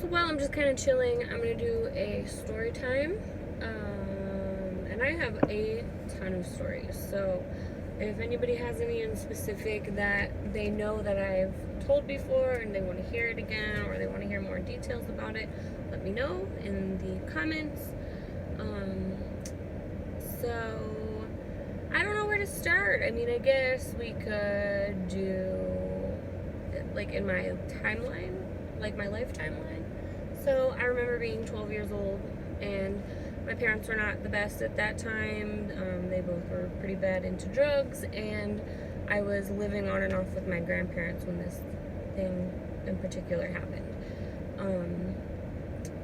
So while I'm just kind of chilling, I'm going to do a story time. And I have a ton of stories. So if anybody has any in specific that they know that I've told before and they want to hear it again or they want to hear more details about it, let me know in the comments. So I don't know where to start. I mean, I guess we could do like in my timeline, like my life timeline. So I remember being 12 years old, and my parents were not the best at that time. They both were pretty bad into drugs, and I was living on and off with my grandparents when this thing in particular happened.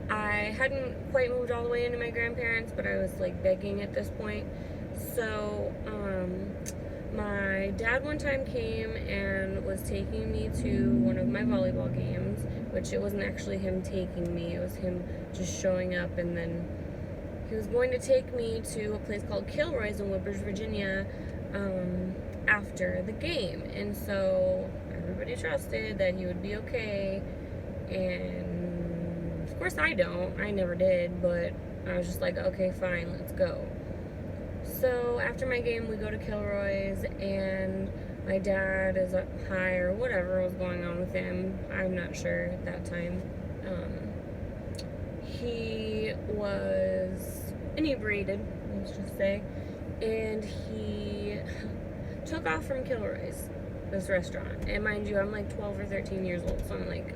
I hadn't quite moved all the way into my grandparents, but I was like begging at this point. So my dad one time came and was taking me to one of my volleyball games, which it wasn't actually him taking me, it was him just showing up, and then he was going to take me to a place called Kilroy's in Woodbridge, Virginia, after the game. And so everybody trusted that he would be okay, and of course I never did, but I was just like, okay, fine, let's go. So after my game, we go to Kilroy's, and my dad is up high or whatever was going on with him. I'm not sure at that time. He was inebriated, let's just say, and he took off from Kilroy's, this restaurant. And mind you, I'm like 12 or 13 years old, so I'm like,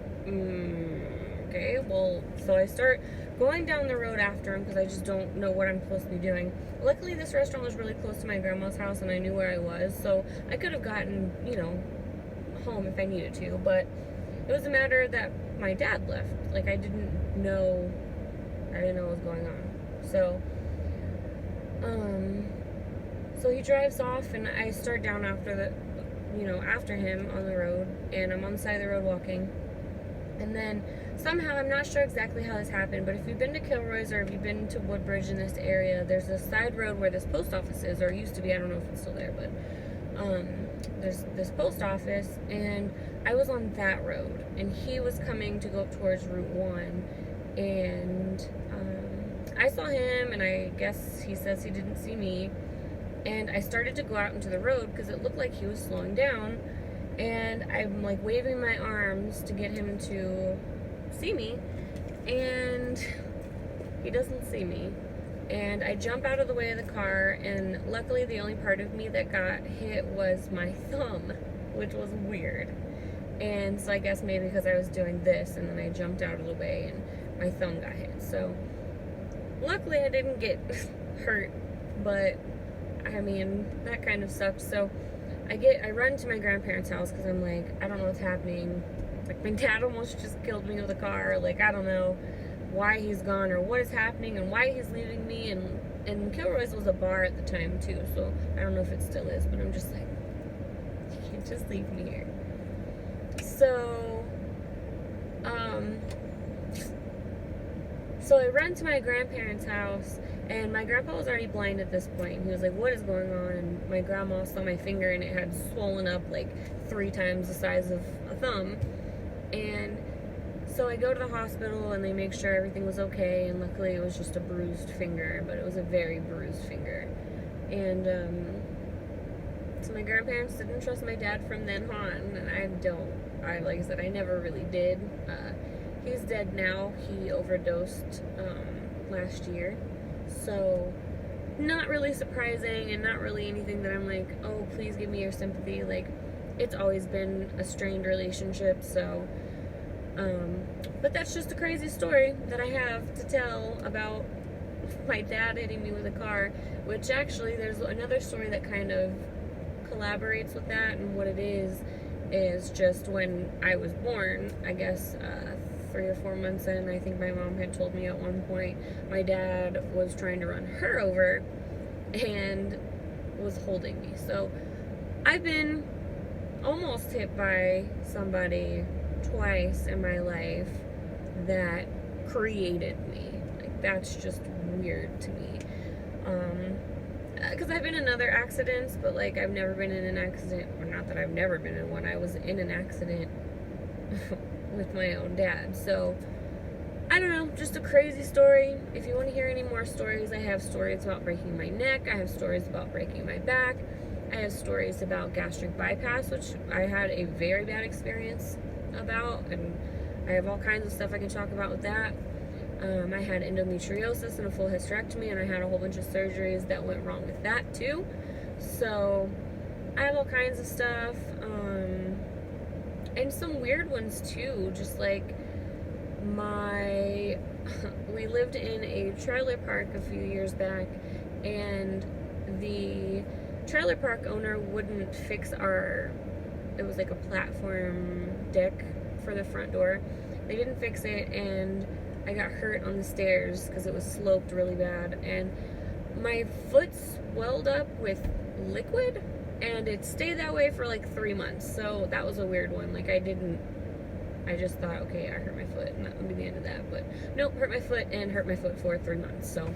okay, well, so I start going down the road after him because I just don't know what I'm supposed to be doing. Luckily, this restaurant was really close to my grandma's house, and I knew where I was, so I could have gotten, home if I needed to, but it was a matter that my dad left. Like, I didn't know what was going on. So he drives off, and I start down after him on the road, and I'm on the side of the road walking. And then somehow, I'm not sure exactly how this happened, but if you've been to Kilroy's or if you've been to Woodbridge in this area, there's a side road where this post office is, or it used to be, I don't know if it's still there, but there's this post office, and I was on that road, and he was coming to go up towards Route 1, and I saw him, and I guess he says he didn't see me, and I started to go out into the road because it looked like he was slowing down, and I'm like waving my arms to get him to see me, and he doesn't see me. And I jump out of the way of the car, and luckily the only part of me that got hit was my thumb, which was weird. And so I guess maybe because I was doing this, and then I jumped out of the way and my thumb got hit. So luckily I didn't get hurt, but I mean, that kind of sucked. So I run to my grandparents' house because I'm like, I don't know what's happening. Like, my dad almost just killed me with a car. Like, I don't know why he's gone or what is happening and why he's leaving me. And Kilroy's was a bar at the time, too. So I don't know if it still is, but I'm just like, you can't just leave me here. So I run to my grandparents' house, and my grandpa was already blind at this point. He was like, what is going on? And my grandma saw my finger, and it had swollen up like 3 times the size of a thumb. And so I go to the hospital, and they make sure everything was okay, and luckily it was just a bruised finger, but it was a very bruised finger. And so my grandparents didn't trust my dad from then on, and like I said, I never really did. He's dead now. He overdosed last year. So not really surprising, and not really anything that I'm like, oh, please give me your sympathy. Like, it's always been a strained relationship, so but that's just a crazy story that I have to tell about my dad hitting me with a car, which actually there's another story that kind of collaborates with that, and what it is just when I was born, I guess 3 or 4 months in, I think my mom had told me at one point my dad was trying to run her over and was holding me. So I've been almost hit by somebody twice in my life that created me. Like, that's just weird to me. Because I've been in other accidents, but like, I've never been in an accident, or not that I've never been in one, I was in an accident with my own dad. So I don't know, just a crazy story. If you want to hear any more stories, I have stories about breaking my neck. I have stories about breaking my back. I have stories about gastric bypass, which I had a very bad experience about, and I have all kinds of stuff I can talk about with that. I had endometriosis and a full hysterectomy, and I had a whole bunch of surgeries that went wrong with that too. So I have all kinds of stuff, and some weird ones too, just like we lived in a trailer park a few years back, and the trailer park owner wouldn't fix it was like a platform deck for the front door. They didn't fix it, and I got hurt on the stairs because it was sloped really bad, and my foot swelled up with liquid, and it stayed that way for like 3 months. So that was a weird one. Like, I just thought, okay, I hurt my foot, and that would be the end of that. But nope, hurt my foot for 3 months. So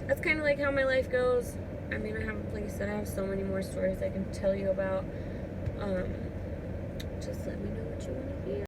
that's kind of like how my life goes. I mean, like I said, I have so many more stories I can tell you about. Just let me know what you want to hear.